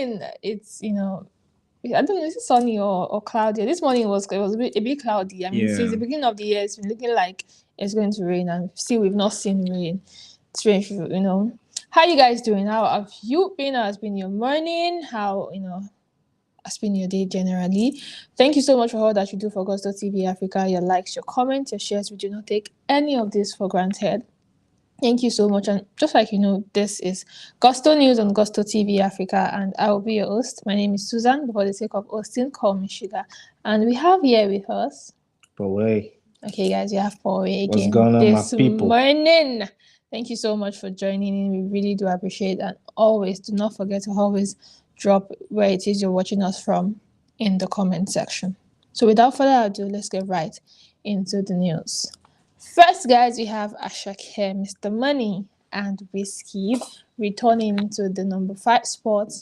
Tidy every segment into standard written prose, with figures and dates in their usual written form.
morning, it's I don't know, is it sunny or cloudy? This morning it was a bit cloudy. I mean, since the beginning of the year, it's been looking like it's going to rain, and still we've not seen rain. It's strange, How you guys doing? How have you been? How has been your morning? How has been your day generally? Thank you so much for all that you do for Gusto TV Africa. Your likes, your comments, your shares. We do not take any of this for granted. Thank you so much. And just like this is Gusto News on Gusto TV Africa, and I will be your host. My name is Susan. For the sake of hosting, call me Sugar. And we have here with us Pawe. Okay, guys, we have Pawe again. What's going on, this my people? morning. Thank you so much for joining in. We really do appreciate that. Always do not forget to always drop where it is you're watching us from in the comment section. So without further ado, let's get right into the news. First, guys, we have Asake, Mr. Money, and Wizkid returning to the number 5 spot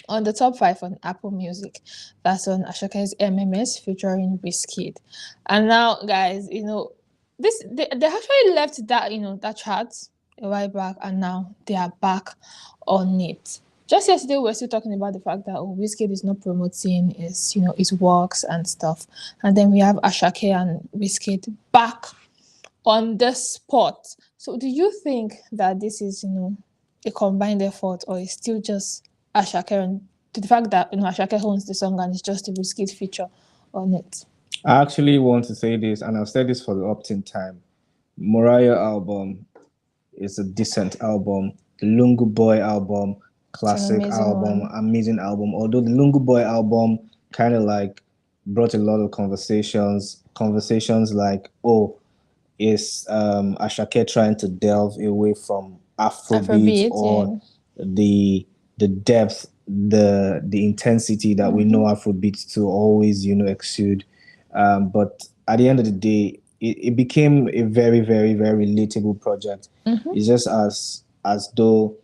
on the top 5 on Apple Music. That's on Asake's MMS featuring Wizkid. And now, guys, they actually left that that chart a while back, and now they are back on it. Just yesterday, we were still talking about the fact that Wizkid is not promoting his works and stuff, and then we have Asake and Wizkid back on the spot. So, do you think that this is a combined effort, or is still just Asake, and to the fact that Asake owns the song and it's just a Wizkid feature on it? I actually want to say this, and I've said this for the opt-in time. Mariah album is a decent album. The Lungu Boy album, classic album, amazing album. Although the Lungu Boy album kind of like brought a lot of conversations like, is Asake trying to delve away from Afrobeat or the depth, the intensity that we know Afrobeat to always exude. But at the end of the day, it became a very, very, very relatable project. It's just as though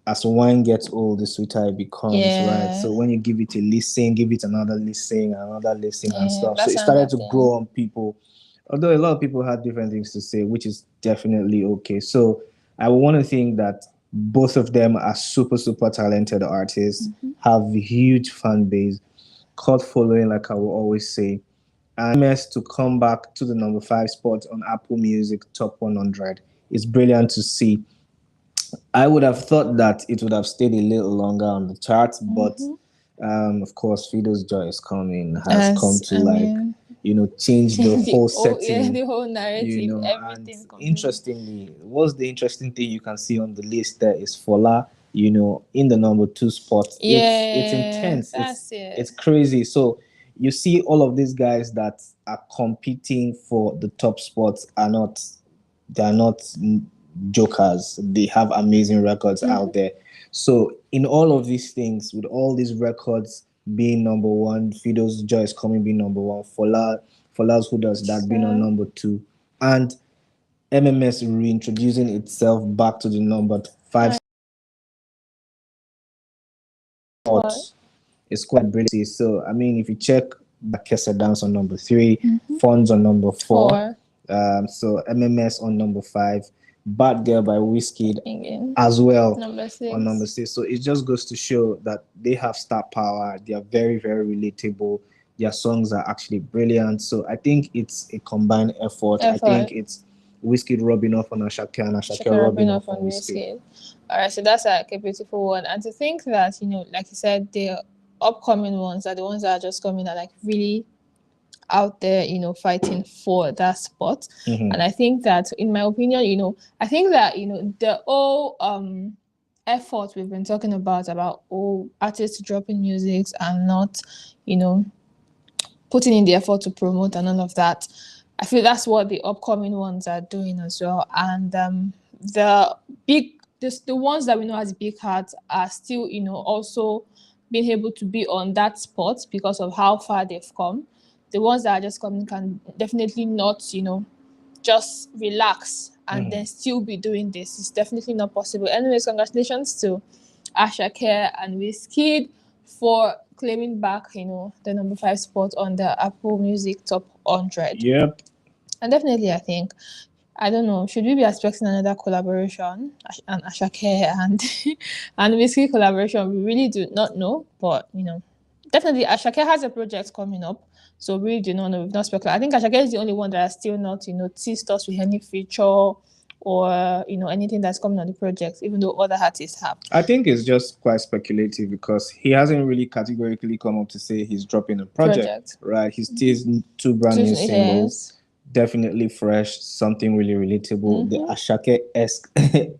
as wine gets old, the sweeter it becomes, right? So when you give it a listen, give it another listen, and stuff. So it started to grow on people. Although a lot of people had different things to say, which is definitely okay. So I want to think that both of them are super, super talented artists, have a huge fan base, cult following, like I will always say. And MS to come back to the number 5 spot on Apple Music Top 100 is brilliant to see. I would have thought that it would have stayed a little longer on the charts, but of course, Fido's Joy is Coming has come to change the whole setting. The whole narrative, everything. And interestingly, what's the interesting thing you can see on the list there is Fola, in the number 2 spot. It's intense. It's crazy. So you see all of these guys that are competing for the top spots they're not jokers. They have amazing records out there. So in all of these things, with all these records being number 1, Fido's Joy is Coming being number 1, Fola's Who Does That being on number 2, and MMS reintroducing itself back to the number 5 spot. It's quite brilliant. So I mean, if you check Kesa Dance on number 3, Funds on number 4, so MMS on number 5, Bad Girl by Wizkid as well on number 6. So it just goes to show that they have star power. They are very, very relatable. Their songs are actually brilliant. So I think it's a combined effort. I think it's Wizkid rubbing off on Asake and Asake rubbing off on Wizkid. All right, so that's a beautiful one. And to think that, like you said, the upcoming ones are the ones that are just coming out like really out there, fighting for that spot. And I think that, in my opinion, I think that, the whole effort we've been talking about artists dropping music and not, putting in the effort to promote and all of that, I feel that's what the upcoming ones are doing as well. And the ones that we know as big hearts are still, also being able to be on that spot because of how far they've come. The ones that are just coming can definitely not, just relax and then still be doing this. It's definitely not possible. Anyways, congratulations to Asake and Wizkid for claiming back, the number 5 spot on the Apple Music Top 100. Yep. And definitely, I think I don't know. Should we be expecting another collaboration? An Asake and and Wizkid collaboration? We really do not know, but definitely Asake has a project coming up, so we really do not know. We've not speculated. I think Asake is the only one that has still not teased us with any feature or anything that's coming on the project, even though other artists have. I think it's just quite speculative because he hasn't really categorically come up to say he's dropping a project. Right? He's teased 2 brand new singles. Definitely fresh, something really relatable, the Asake-esque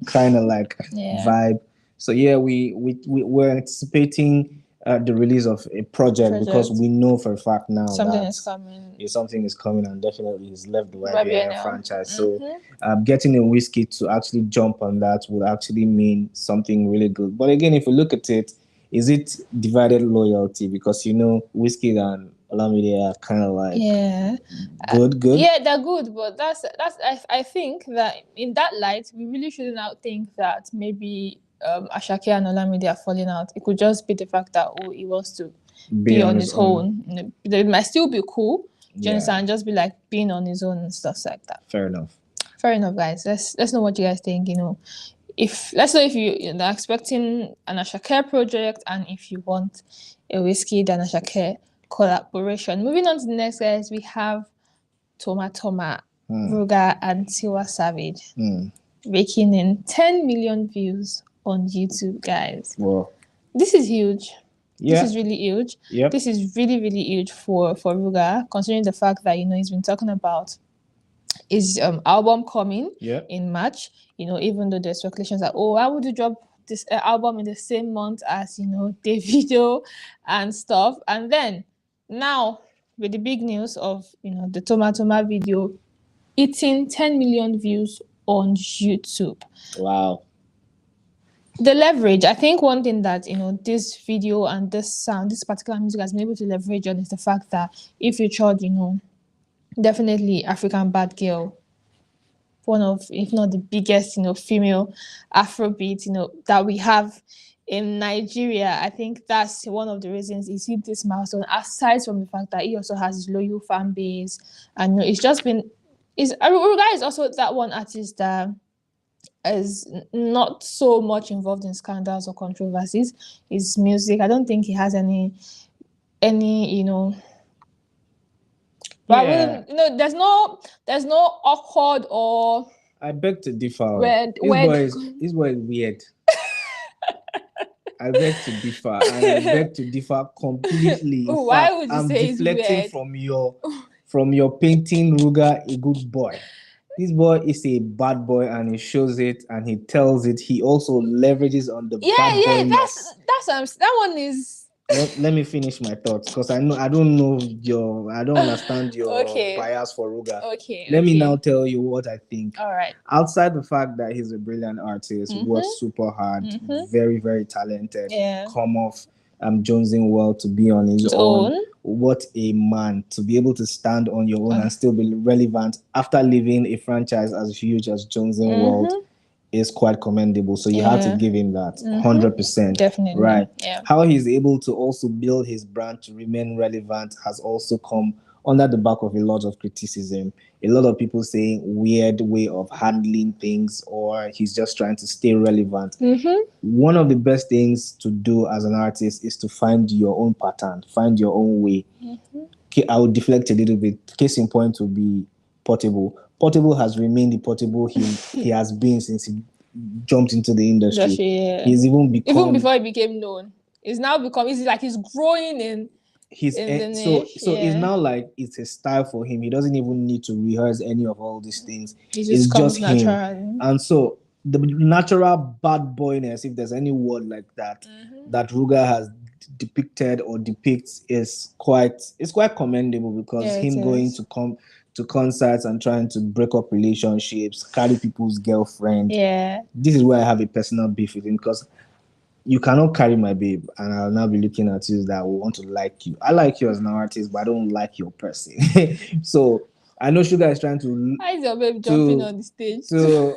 kind of like vibe. So yeah, we're anticipating the release of a project because we know for a fact now something is coming. Something is coming, and definitely he's left the YBN franchise. So getting a Wizkid to actually jump on that would actually mean something really good. But again, if you look at it, is it divided loyalty? Because Wizkid and Amiri are kind of like good. Yeah, they're good, but that's I think that in that light, we really shouldn't now think that maybe Asake and Olamide are falling out. It could just be the fact that he wants to be on his own. They might still be cool, and just be like being on his own and stuff like that. Fair enough, guys. Let's know what you guys think. Let's know if you're expecting an Asake project and if you want a Wizkid and Asake collaboration. Moving on to the next, guys, we have Toma, Ruga, and Tiwa Savage raking in 10 million views on YouTube, guys. Wow. This is huge. Yeah. This is really huge. Yep. This is really, really huge for Ruga, considering the fact that he's been talking about his album coming in March. Even though there's speculations that why would you drop this album in the same month as Davido and stuff, and then now with the big news of the Toma video hitting 10 million views on YouTube. Wow. The leverage, I think one thing that this video and this sound, this particular music has been able to leverage on is the fact that if you featured definitely African Bad Girl, one of, if not the biggest female Afrobeat that we have in Nigeria. I think that's one of the reasons he's hit this milestone, aside from the fact that he also has his loyal fan base, and it's just been Ruga is also that one artist that is not so much involved in scandals or controversies. His music, I don't think he has any but there's no awkward or I beg to differ. This boy is weird. I beg to differ, and I beg to differ completely. Why would you I'm say deflecting it's weird? from your painting Ruga a good boy. This boy is a bad boy, and he shows it, and he tells it. He also leverages on the bad boy. That one is. Let me finish my thoughts, because I don't understand your bias for Ruga. Let me now tell you what I think. All right. Outside the fact that he's a brilliant artist, works super hard, very, very talented, come off jonesing well to be on his own. What a man, to be able to stand on your own and still be relevant after leaving a franchise as huge as Jonesing World is quite commendable. So you have to give him that 100%. Definitely. Right. Yeah. How he's able to also build his brand to remain relevant has also come under the back of a lot of criticism. A lot of people saying weird way of handling things, or he's just trying to stay relevant. One of the best things to do as an artist is to find your own pattern, find your own way. I will deflect a little bit. Case in point will be Portable. Portable has remained the Portable he has been since he jumped into the industry. He's even before he became known. He's now become. It's like he's growing in. So it's now like it's a style for him. He doesn't even need to rehearse any of all these things. It's just him. And so the natural bad boyness, if there's any word like that, that Ruga has depicted or depicts is quite commendable, because going to concerts and trying to break up relationships, carry people's girlfriend. This is where I have a personal beef with him, because you cannot carry my babe and I'll now be looking at you that I want to like you. I like you as an artist, but I don't like your person. So I know Sugar is trying to. How is your babe jumping on the stage? To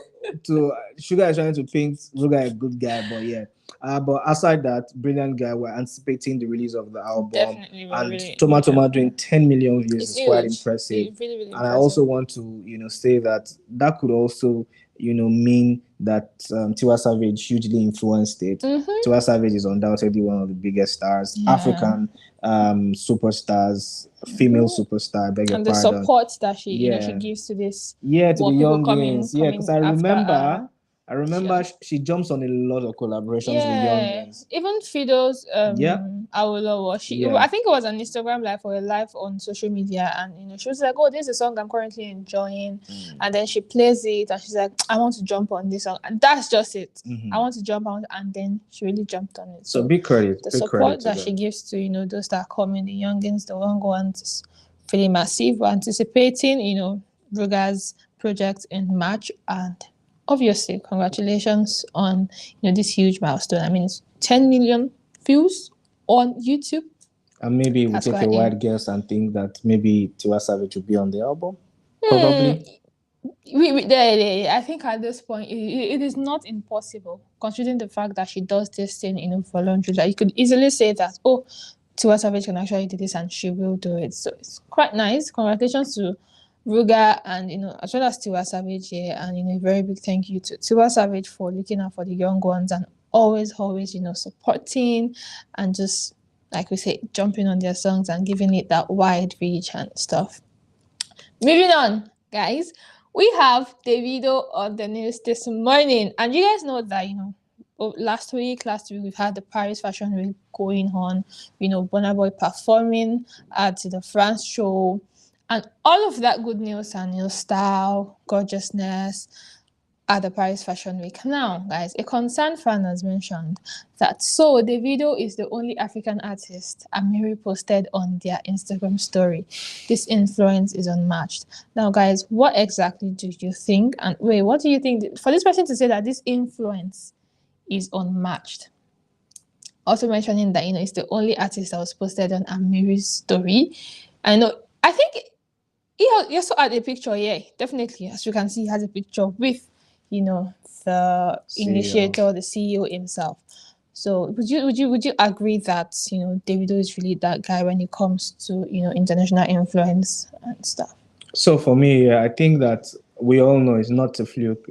Sugar is trying to paint Ruga a good guy, but yeah, But aside that, brilliant guy. We're anticipating the release of the album. Definitely, And really, Toma yeah. doing 10 million views It's is quite huge. impressive. It's really, really And I impressive. also want to, say that could also, mean that Tiwa Savage hugely influenced it. Tiwa Savage is undoubtedly one of the biggest stars, Yeah. African superstars, female superstar. Beg your And the pardon. support that she, Yeah. she gives to this. To the people youngins. Yeah, because I remember. Yeah. She jumps on a lot of collaborations with Yeah, youngins. even Fido's Yeah. Awolowo, Yeah. I think it was an Instagram live or a live on social media, and she was like, "Oh, this is a song I'm currently enjoying," and then she plays it, and she's like, "I want to jump on this song," and that's just it. I want to jump on, and then she really jumped on it. So big credit. The big support credit to that them. she gives to those that are coming, the youngins, the young ones, is pretty massive. We're anticipating Ruga's project in March, and obviously, congratulations on this huge milestone. I mean, it's 10 million views on YouTube. And maybe we That's take a quite wide guess and think that maybe Tiwa Savage will be on the album. Probably. I think at this point, it is not impossible, considering the fact that she does this thing voluntarily. Like, you could easily say that, oh, Tiwa Savage can actually do this and she will do it. So it's quite nice. Congratulations to Ruga and as well as Tiwa Savage here, and a very big thank you to Tiwa Savage for looking out for the young ones and always supporting and just, like we say, jumping on their songs and giving it that wide reach and stuff. Moving on, guys, we have Davido on the news this morning, and you guys know that last week we've had the Paris Fashion Week going on. Burna Boy performing at the France show, and all of that good news and style, gorgeousness at the Paris Fashion Week. Now, guys, a concerned fan has mentioned that Davido is the only African artist Amiri posted on their Instagram story. This influence is unmatched. Now, guys, what exactly do you think? And wait, what do you think for this person to say that this influence is unmatched? Also mentioning that it's the only artist that was posted on Amiri's story. I think he also had a picture here. Definitely, as you can see, he has a picture with the initiator, the CEO himself. So would you agree that Davido is really that guy when it comes to international influence and stuff? So for me, I think that we all know it's not a fluke.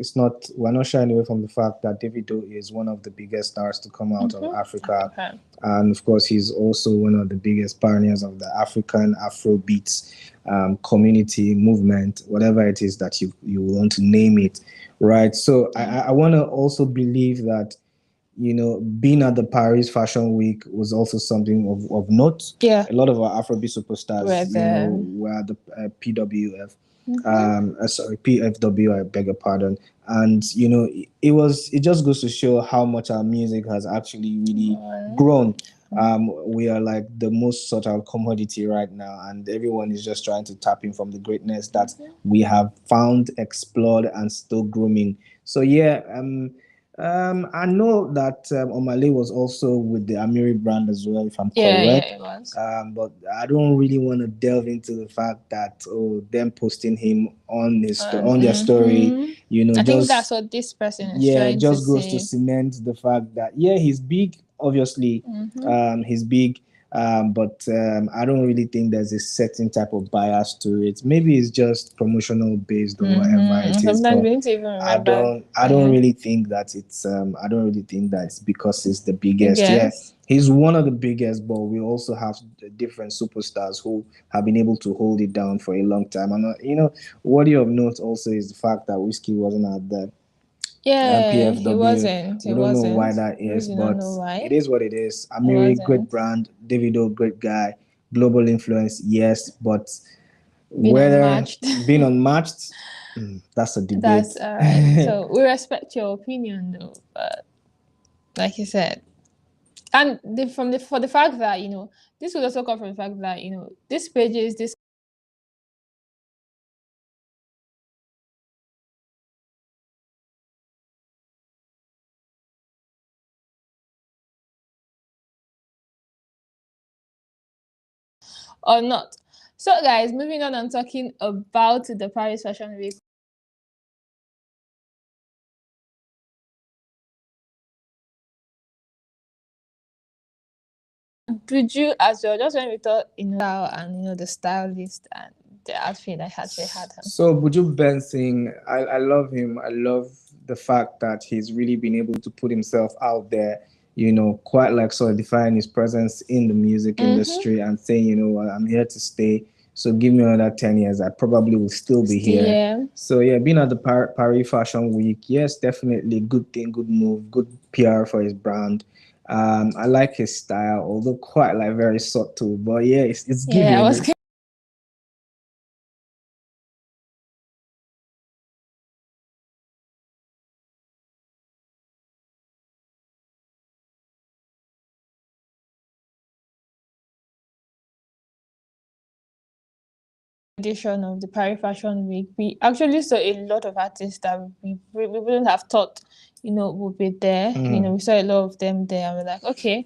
We're not shying away from the fact that Davido is one of the biggest stars to come out of Africa. Okay. And of course, he's also one of the biggest pioneers of the African Afrobeats community movement, whatever it is that you want to name it, right? So I want to also believe that being at the Paris Fashion Week was also something of note. Yeah. A lot of our Afrobeat superstars, were at the PWF. PFW, I beg your pardon. And it just goes to show how much our music has actually really grown. We are like the most sought out commodity right now, and everyone is just trying to tap in from the greatness that we have found, explored, and still grooming. So yeah, I know that Omale was also with the Amiri brand as well, if I'm correct. Yeah, it was. But I don't really want to delve into the fact that them posting him on their story. I think that's what this person is trying just to goes say. to cement the fact that he's big. Obviously, he's big. But I don't really think there's a certain type of bias to it. Maybe it's just promotional based or whatever it is. Sometimes we don't even remember. I don't really think that it's I don't really think that it's because it's the biggest. Yeah, he's one of the biggest, but we also have different superstars who have been able to hold it down for a long time. And worthy of note also is the fact that Wizkid wasn't at the PFW. He wasn't. We don't know why that is, but it is what it is. Amiri, great brand. Davido, great guy. Global influence, yes, but being unmatched, that's a debate. That's all right. So we respect your opinion, though. But like you said, and for the fact that this would also come from the fact that this pages, this or not. So guys, moving on and talking about the Paris Fashion Week. Did you as well? Just when we thought, style and the stylist and the outfit I had him. So Buju Benson, I love him. I love the fact that he's really been able to put himself out there, quite like solidifying his presence in the music industry and saying, I'm here to stay. So give me another 10 years, I probably will still be here. Yeah. So yeah, being at the Paris Fashion Week, yes, definitely good thing, good move, good PR for his brand. I like his style, although quite like very subtle, but yeah, it's giving. Yeah, I was edition of the Paris Fashion Week, we actually saw a lot of artists that we wouldn't have thought, would be there. We saw a lot of them there, and we're like, okay.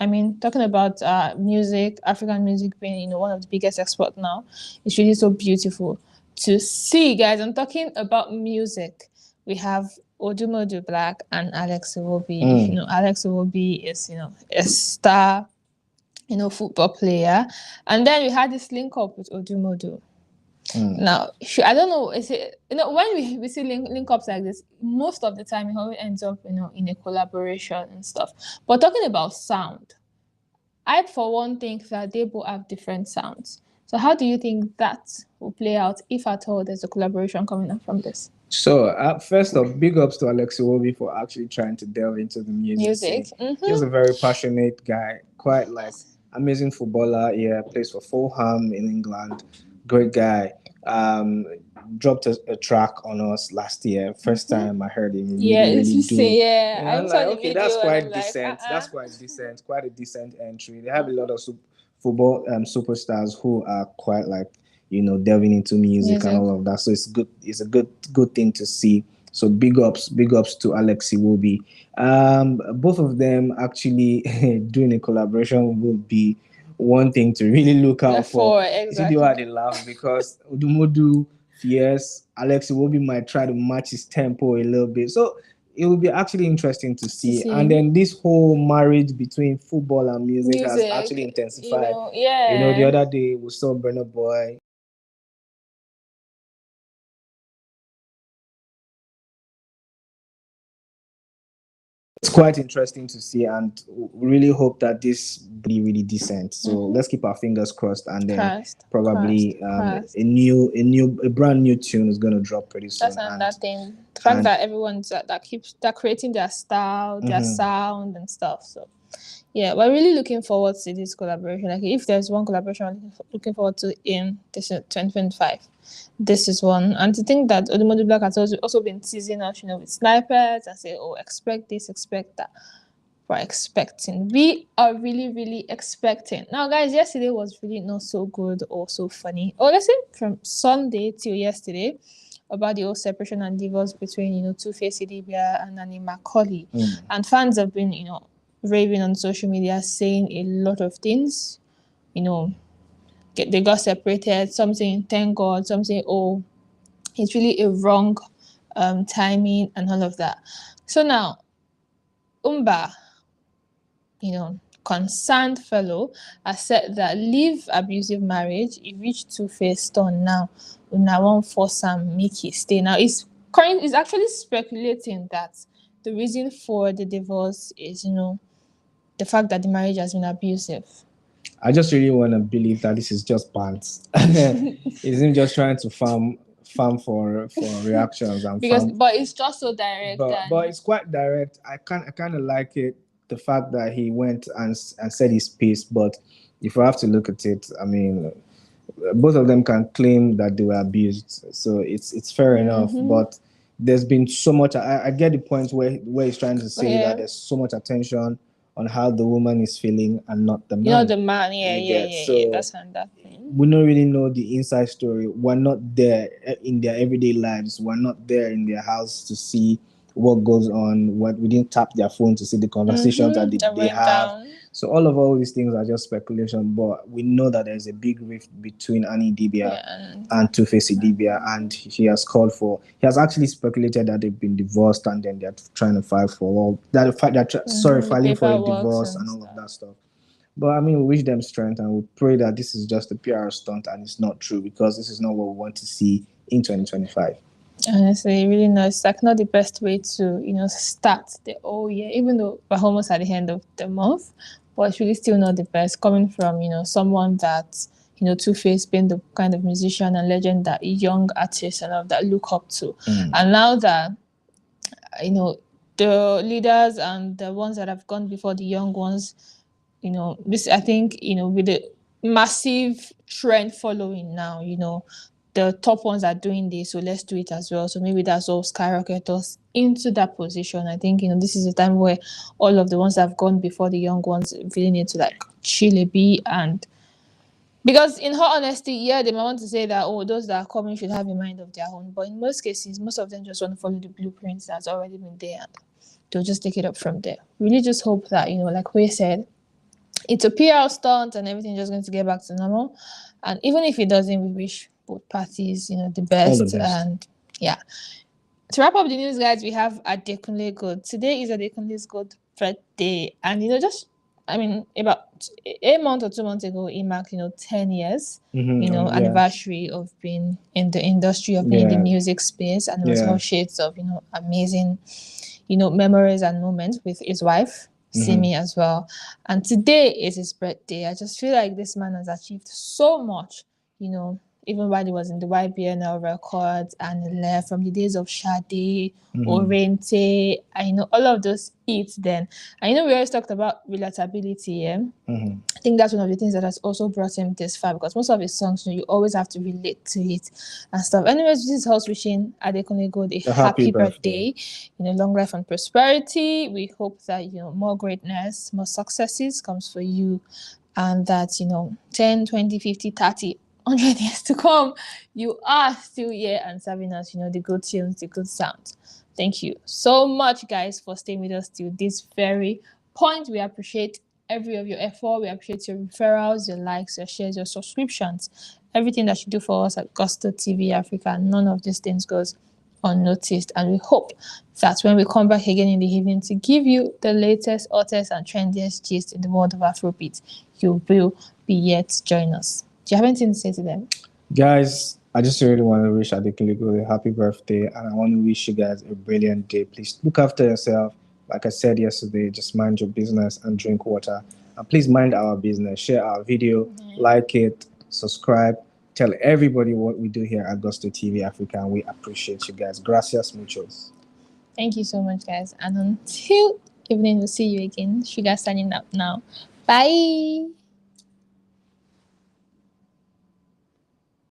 I mean, talking about music, African music being, one of the biggest exports now, it's really so beautiful to see, guys. I'm talking about music. We have Odumodu Black and Alexi Iwobi. Alexi Iwobi is, a star, football player. And then we had this link up with Odumodu. Now, I don't know. Is it when we see link ups like this, most of the time it always ends up in a collaboration and stuff. But talking about sound, I for one think that they both have different sounds. So how do you think that will play out if at all there's a collaboration coming up from this? So, first off, big ups to Alexi Iwobi for actually trying to delve into the music scene. He's a very passionate guy, quite like amazing footballer. Yeah, plays for Fulham in England. Great guy. Dropped a track on us last year. First time I heard him really do. I saw the video. That's quite decent. That's quite decent. Quite a decent entry. They have a lot of football superstars who are quite like delving into music and all of that. So it's good. It's a good thing to see. So big ups to Alexi Iwobi. Both of them actually doing a collaboration will be one thing to really look out for. Exactly. You see why they laugh because Odumodu, yes, Alexi Iwobi might try to match his tempo a little bit. So it will be actually interesting to see. And then this whole marriage between football and music has actually intensified. The other day we saw Burna Boy. It's quite interesting to see, and we really hope that this be really decent. So let's keep our fingers crossed, and then probably a brand new tune is going to drop pretty soon. That's another thing. The fact that everyone's that creating their style, their sound and stuff. So yeah, we're really looking forward to this collaboration. Like if there's one collaboration I'm looking forward to in this 2025, this is one. And to think that Odumodu Black has also been teasing us, with snipers and say, oh, expect this, expect that. We're expecting. We are really, really expecting. Now, guys, yesterday was really not so good or so funny. Or let's say from Sunday till yesterday about the whole separation and divorce between, Two-Face Idibia and Nani Macaulay. And fans have been, raving on social media, saying a lot of things. They got separated. Some saying thank God. Some saying it's really a wrong timing and all of that. So now, Umba, concerned fellow, has said that leave abusive marriage. It reached Two-Face turn now. Una won't force am make it stay. Now it's actually speculating that the reason for the divorce is the fact that the marriage has been abusive. I just really want to believe that this is just pants. Is him just trying to farm for reactions and but it's just so direct. But it's quite direct. I kind of like it. The fact that he went and said his piece. But if I have to look at it, I mean, both of them can claim that they were abused. So it's fair enough. But there's been so much. I get the point where he's trying to say that there's so much attention on how the woman is feeling and not the man. Not the man, so that's another thing. We don't really know the inside story. We're not there in their everyday lives. We're not there in their house to see what goes on. We didn't tap their phone to see the conversations that they have. Down. So all these things are just speculation, but we know that there's a big rift between Annie Idibia and Two-Face Idibia, and he has actually speculated that they've been divorced and then they're trying to fight for all that. Filing for a divorce and all of that stuff. But I mean, we wish them strength and we pray that this is just a PR stunt and it's not true, because this is not what we want to see in 2025. Honestly, really nice. It's like not the best way to, start the whole year, even though we're almost at the end of the month, but it's really still not the best coming from, someone that, Two-Face being the kind of musician and legend that young artists and all that look up to. And now that, the leaders and the ones that have gone before the young ones, this, I think, with the massive trend following now, the top ones are doing this, so let's do it as well. So maybe that's all skyrocket us into that position. I think, this is a time where all of the ones that have gone before the young ones really need to like chill a bit. And because in all honesty, yeah, they might want to say that, oh, those that are coming should have a mind of their own. But in most cases, most of them just want to follow the blueprints that's already been there, and they'll just take it up from there. Really just hope that, like we said, it's a PR stunt and everything just going to get back to normal. And even if it doesn't, we wish both parties, the best. All the best. And yeah. To wrap up the news, guys, we have Adekunle Gold. Today is Adekunle's Gold birthday. And, about a month or 2 months ago, he marked, 10 years, anniversary of being in the industry, of being in the music space. And it was all shades of, amazing, memories and moments with his wife, Simi, as well. And today is his birthday. I just feel like this man has achieved so much, even while he was in the YBNL records and he left, from the days of Sade, Orente, all of those hits then. And we always talked about relatability, yeah? I think that's one of the things that has also brought him this far, because most of his songs, you always have to relate to it and stuff. Anyways, this is us wishing Adekunle Gold a happy birthday. Long life and prosperity. We hope that, more greatness, more successes comes for you, and that, 10, 20, 50, 30, 100 years to come, you are still here and serving us, the good tunes, the good sounds. Thank you so much, guys, for staying with us till this very point. We appreciate every of your effort. We appreciate your referrals, your likes, your shares, your subscriptions, everything that you do for us at Gusto TV Africa. None of these things goes unnoticed, and we hope that when we come back again in the evening to give you the latest, hottest, and trendiest gist in the world of Afrobeat, you will be here to join us. Do you have anything to say to them? Guys, I just really want to wish Adekunle Gold a happy birthday, and I want to wish you guys a brilliant day. Please look after yourself. Like I said yesterday, just mind your business and drink water. And please mind our business. Share our video, like it, subscribe, tell everybody what we do here at Gusto TV Africa, and we appreciate you guys. Gracias muchos. Thank you so much, guys. And until evening, we'll see you again. Sugar signing up now. Bye.